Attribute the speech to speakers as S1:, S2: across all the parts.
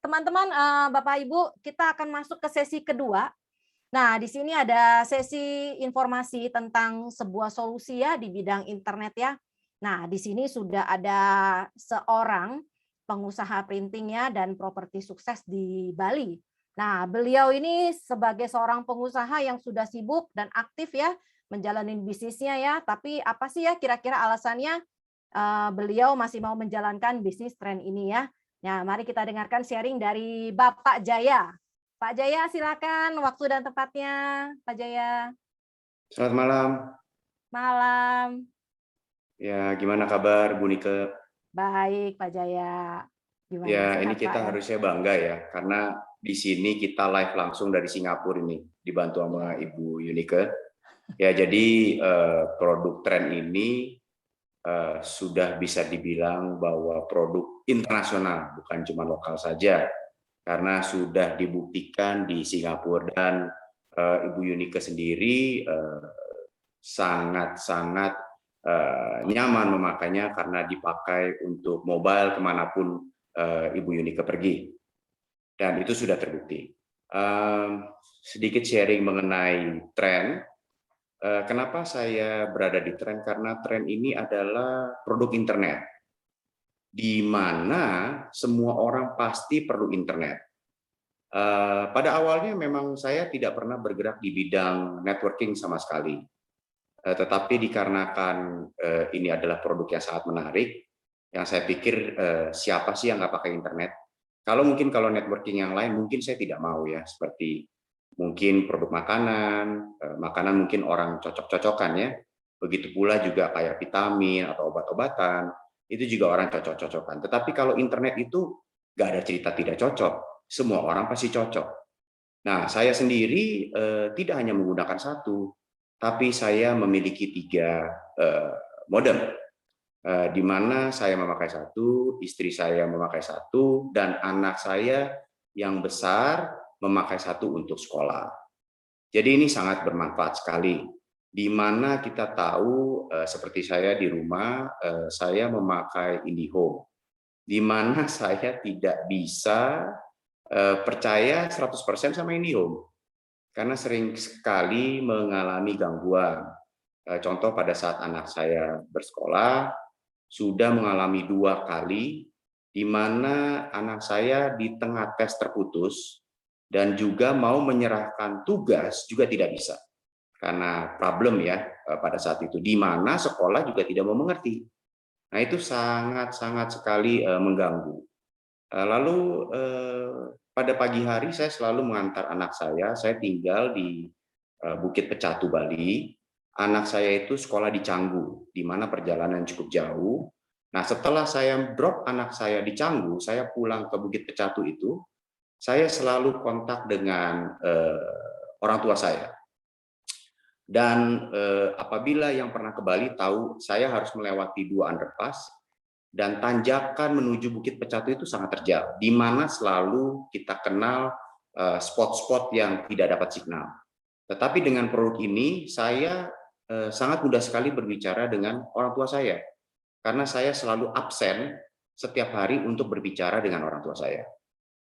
S1: teman-teman, Bapak Ibu, kita akan masuk ke sesi kedua. Nah, di sini ada sesi informasi tentang sebuah solusi ya di bidang internet ya. Nah, di sini sudah ada seorang pengusaha printing ya dan properti sukses di Bali. Nah, beliau ini sebagai seorang pengusaha yang sudah sibuk dan aktif ya menjalani bisnisnya ya. Tapi apa sih ya kira-kira alasannya beliau masih mau menjalankan bisnis tren ini ya? Nah, mari kita dengarkan sharing dari Bapak Jaya. Pak Jaya, silakan waktu dan tempatnya, Pak Jaya.
S2: Selamat malam.
S1: Malam.
S2: Ya, gimana kabar Bu Nike?
S1: Baik, Pak Jaya. Gimana,
S2: Ya, ini
S1: sehat Pak
S2: kita
S1: ya?
S2: harusnya bangga ya, karena di sini kita live langsung dari Singapura ini, dibantu sama Ibu Yunike. Ya, jadi produk tren ini sudah bisa dibilang bahwa produk internasional, bukan cuma lokal saja, karena sudah dibuktikan di Singapura dan Ibu Yunike sendiri sangat-sangat nyaman memakainya karena dipakai untuk mobile kemanapun Ibu Yunike pergi, dan itu sudah terbukti. Sedikit sharing mengenai tren. Kenapa saya berada di tren? Karena tren ini adalah produk internet, di mana semua orang pasti perlu internet. Pada awalnya memang saya tidak pernah bergerak di bidang networking sama sekali. Tetapi dikarenakan ini adalah produk yang sangat menarik, yang saya pikir siapa sih yang nggak pakai internet? Kalau networking yang lain mungkin saya tidak mau ya, seperti mungkin produk makanan, makanan mungkin orang cocok-cocokan ya. Begitu pula juga kayak vitamin atau obat-obatan, itu juga orang cocok-cocokan. Tetapi kalau internet itu nggak ada cerita tidak cocok, semua orang pasti cocok. Nah, saya sendiri tidak hanya menggunakan satu, tapi saya memiliki 3 modem, di mana saya memakai satu, istri saya memakai satu, dan anak saya yang besar memakai satu untuk sekolah. Jadi ini sangat bermanfaat sekali, di mana kita tahu seperti saya di rumah, saya memakai IndiHome, di mana saya tidak bisa percaya 100% sama IndiHome, karena sering sekali mengalami gangguan. Contoh pada saat anak saya bersekolah, sudah mengalami 2 kali, di mana anak saya di tengah tes terputus, dan juga mau menyerahkan tugas juga tidak bisa. Karena problem ya pada saat itu, di mana sekolah juga tidak mau mengerti. Nah, itu sangat-sangat sekali mengganggu. Lalu pada pagi hari saya selalu mengantar anak saya tinggal di Bukit Pecatu, Bali. Anak saya itu sekolah di Canggu, di mana perjalanan cukup jauh. Nah, setelah saya drop anak saya di Canggu, saya pulang ke Bukit Pecatu itu, saya selalu kontak dengan orang tua saya. Dan apabila yang pernah ke Bali tahu, saya harus melewati 2 underpass, dan tanjakan menuju Bukit Pecatu itu sangat terjal, di mana selalu kita kenal spot-spot yang tidak dapat signal. Tetapi dengan produk ini, saya sangat mudah sekali berbicara dengan orang tua saya, karena saya selalu absen setiap hari untuk berbicara dengan orang tua saya.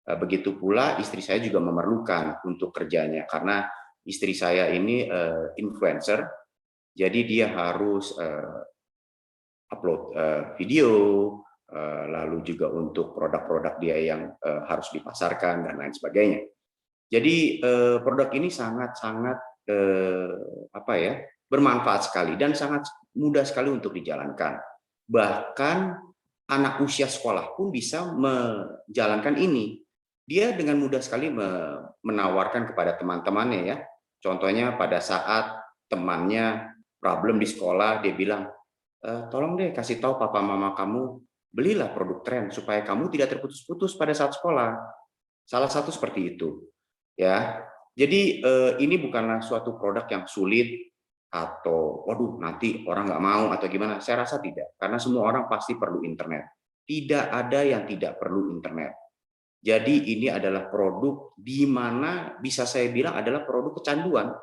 S2: Begitu pula istri saya juga memerlukan untuk kerjanya, karena istri saya ini influencer, jadi dia harus upload video, lalu juga untuk produk-produk dia yang harus dipasarkan dan lain sebagainya. Jadi produk ini sangat-sangat bermanfaat sekali dan sangat mudah sekali untuk dijalankan. Bahkan anak usia sekolah pun bisa menjalankan ini. Dia dengan mudah sekali menawarkan kepada teman-temannya ya. Contohnya pada saat temannya problem di sekolah, dia bilang, tolong deh kasih tahu papa mama kamu, belilah produk tren supaya kamu tidak terputus-putus pada saat sekolah. Salah satu seperti itu. Ya, jadi ini bukanlah suatu produk yang sulit atau waduh nanti orang nggak mau atau gimana. Saya rasa tidak, karena semua orang pasti perlu internet. Tidak ada yang tidak perlu internet. Jadi ini adalah produk di mana bisa saya bilang adalah produk kecanduan,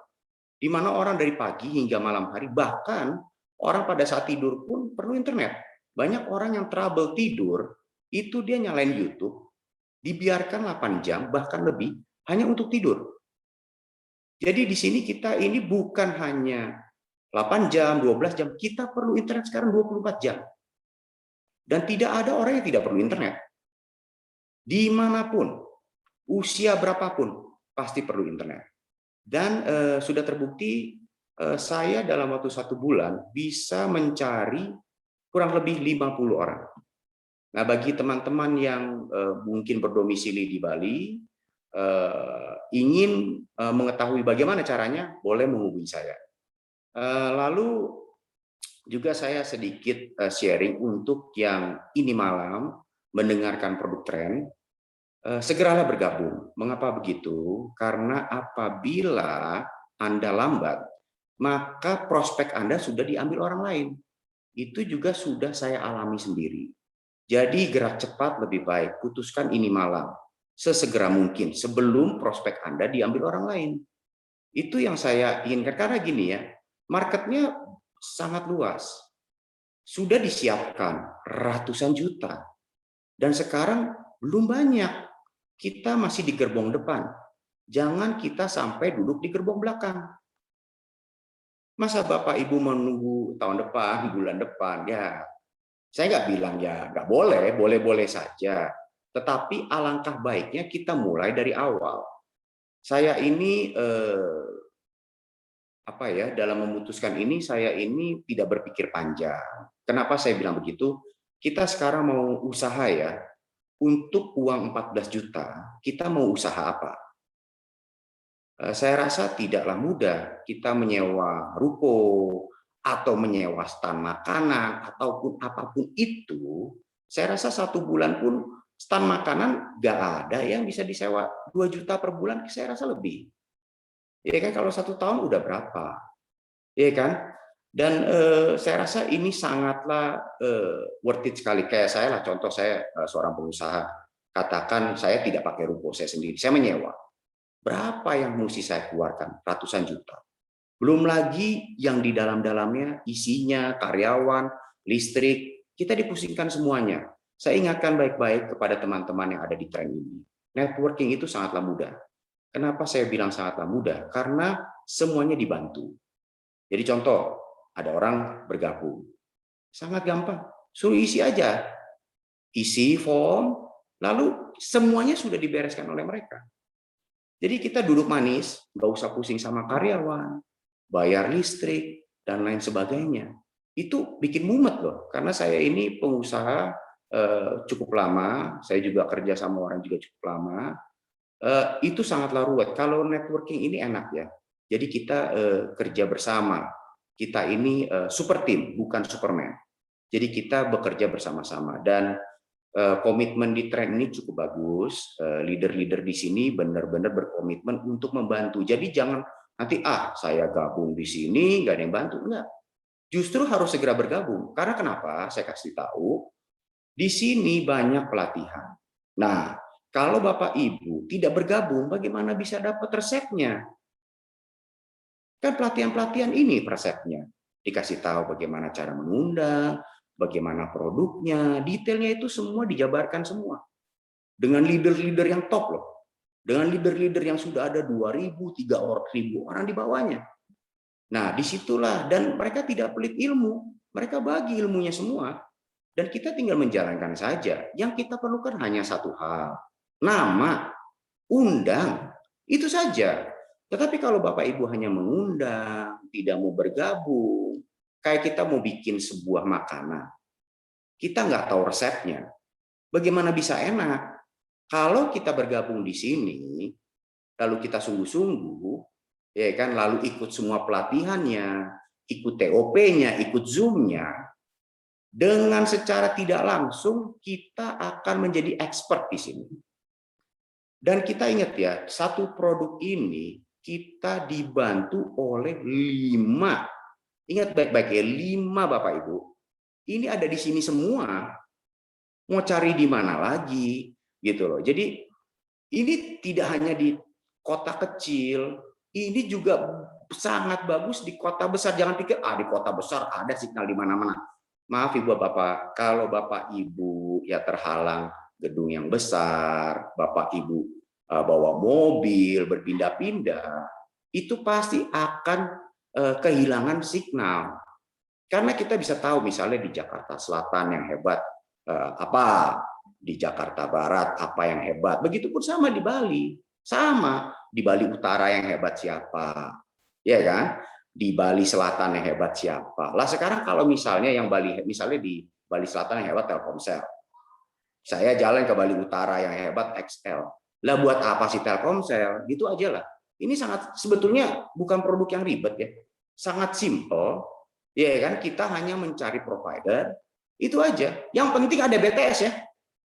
S2: di mana orang dari pagi hingga malam hari, bahkan orang pada saat tidur pun perlu internet. Banyak orang yang trouble tidur, itu dia nyalain YouTube, dibiarkan 8 jam bahkan lebih hanya untuk tidur. Jadi di sini kita ini bukan hanya 8 jam, 12 jam, kita perlu internet sekarang 24 jam. Dan tidak ada orang yang tidak perlu internet. Dimanapun, usia berapapun, pasti perlu internet. Dan sudah terbukti saya dalam waktu 1 bulan bisa mencari kurang lebih 50 orang. Nah, bagi teman-teman yang mungkin berdomisili di Bali, ingin mengetahui bagaimana caranya, boleh menghubungi saya. Lalu juga saya sedikit sharing untuk yang ini malam mendengarkan produk tren, segeralah bergabung. Mengapa begitu? Karena apabila Anda lambat, maka prospek Anda sudah diambil orang lain. Itu juga sudah saya alami sendiri. Jadi gerak cepat lebih baik, putuskan ini malam, sesegera mungkin, sebelum prospek Anda diambil orang lain. Itu yang saya inginkan, karena gini ya, marketnya sangat luas. Sudah disiapkan ratusan juta. Dan sekarang belum banyak. Kita masih di gerbong depan. Jangan kita sampai duduk di gerbong belakang. Masa Bapak Ibu menunggu tahun depan, bulan depan, ya saya nggak bilang ya nggak boleh, boleh-boleh saja. Tetapi alangkah baiknya kita mulai dari awal. Saya ini dalam memutuskan ini saya ini tidak berpikir panjang. Kenapa saya bilang begitu? Kita sekarang mau usaha ya, untuk uang 14 juta, kita mau usaha apa? Saya rasa tidaklah mudah kita menyewa ruko atau menyewa stand makanan ataupun apapun itu. Saya rasa 1 bulan pun stand makanan nggak ada yang bisa disewa 2 juta per bulan, saya rasa lebih. Ya kan, kalau 1 tahun udah berapa? Ya kan? Dan saya rasa ini sangatlah worth it sekali. Kayak saya lah, contoh saya seorang pengusaha. Katakan saya tidak pakai ruko saya sendiri, saya menyewa. Berapa yang mesti saya keluarkan? Ratusan juta. Belum lagi yang di dalam-dalamnya, isinya, karyawan, listrik, kita dipusingkan semuanya. Saya ingatkan baik-baik kepada teman-teman yang ada di tren ini. Networking itu sangatlah mudah. Kenapa saya bilang sangatlah mudah? Karena semuanya dibantu. Jadi contoh, ada orang bergabung. Sangat gampang. Suruh isi aja. Isi form, lalu semuanya sudah dibereskan oleh mereka. Jadi kita duduk manis, nggak usah pusing sama karyawan, bayar listrik, dan lain sebagainya. Itu bikin mumet loh, karena saya ini pengusaha cukup lama, saya juga kerja sama orang juga cukup lama, itu sangatlah ruwet. Kalau networking ini enak ya, jadi kita kerja bersama, kita ini super team, bukan superman. Jadi kita bekerja bersama-sama, dan komitmen di tren ini cukup bagus. Leader-leader di sini benar-benar berkomitmen untuk membantu. Jadi jangan nanti saya gabung di sini nggak ada yang bantu, enggak. Justru harus segera bergabung. Karena kenapa? Saya kasih tahu. Di sini banyak pelatihan. Nah, kalau Bapak Ibu tidak bergabung, bagaimana bisa dapat resepnya? Kan pelatihan-pelatihan ini resepnya. Dikasih tahu bagaimana cara mengundang, bagaimana produknya, detailnya itu semua dijabarkan semua. Dengan leader-leader yang top loh. Dengan leader-leader yang sudah ada 2.000, 3.000 orang di bawahnya. Nah, disitulah, dan mereka tidak pelit ilmu. Mereka bagi ilmunya semua. Dan kita tinggal menjalankan saja. Yang kita perlukan hanya satu hal. Nama, undang, itu saja. Tetapi kalau Bapak Ibu hanya mengundang, tidak mau bergabung, kayak kita mau bikin sebuah makanan, kita nggak tahu resepnya, bagaimana bisa enak? Kalau kita bergabung di sini, lalu kita sungguh-sungguh, ya kan, lalu ikut semua pelatihannya, ikut TOP-nya, ikut Zoom-nya, dengan secara tidak langsung kita akan menjadi expert di sini. Dan kita ingat ya, satu produk ini kita dibantu oleh 5. Ingat baik-baik ya, 5 Bapak Ibu. Ini ada di sini semua. Mau cari di mana lagi, gitu loh. Jadi ini tidak hanya di kota kecil, ini juga sangat bagus di kota besar. Jangan pikir di kota besar ada signal di mana-mana. Maaf Ibu Bapak, kalau Bapak Ibu ya terhalang gedung yang besar, Bapak Ibu bawa mobil, berpindah-pindah, itu pasti akan kehilangan signal. Karena kita bisa tahu misalnya di Jakarta Selatan yang hebat apa, di Jakarta Barat apa yang hebat. Begitupun sama di Bali. Sama, di Bali Utara yang hebat siapa? Ya kan? Di Bali Selatan yang hebat siapa? Lah sekarang kalau misalnya misalnya di Bali Selatan yang hebat Telkomsel. Saya jalan ke Bali Utara yang hebat XL. Lah buat apa sih Telkomsel? Gitu aja lah. Ini sebetulnya bukan produk yang ribet ya. Sangat simple. Ya kan, kita hanya mencari provider, itu aja. Yang penting ada BTS ya.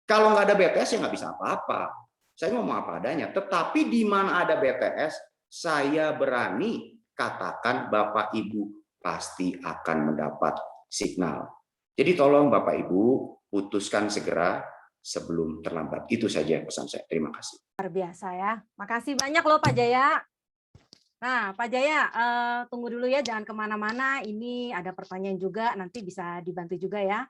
S2: Kalau nggak ada BTS ya nggak bisa apa-apa. Saya ngomong apa adanya. Tetapi di mana ada BTS, saya berani katakan Bapak Ibu pasti akan mendapat signal. Jadi tolong Bapak Ibu putuskan segera sebelum terlambat. Itu saja pesan saya. Terima kasih.
S1: Luar biasa ya. Makasih banyak loh Pak Jaya. Nah, Pak Jaya, tunggu dulu ya, jangan kemana-mana. Ini ada pertanyaan juga, nanti bisa dibantu juga ya.